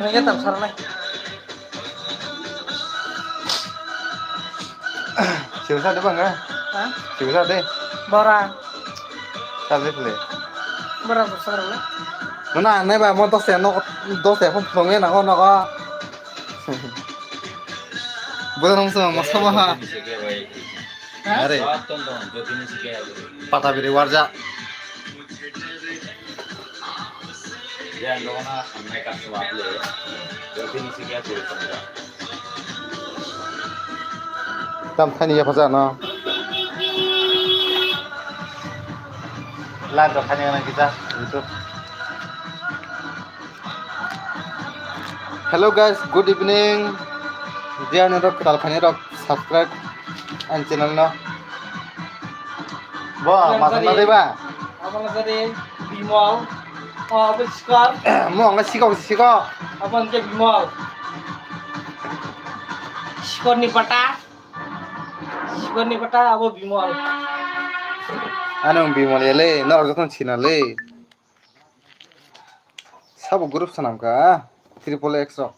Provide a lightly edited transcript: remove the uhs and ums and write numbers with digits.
Nggak tahu sarana. Chiều sao đấy bằng á? Hah? Chiều sao đây? Bara. Sao đây play? Bara tuh sarana. Mana aneh ba mau dos ya không phồng nó có bữa hôm sau mà sao mà अरे पता भी warja ya no na sampai kan suaple definisi kya koi samra tam khani ya phasa na la do khani na kita itu hello guys, good evening. Dia nih rok tal khani rok subscribe an channel na ba ma thang na ba Apa lagi Bimol? Oh, apa skor? mo nga siko Apa nanti Bimol? Skor nih pata. Apa Bimol? anong bimol yele na rok ton china le sab group sanam ka triple x rok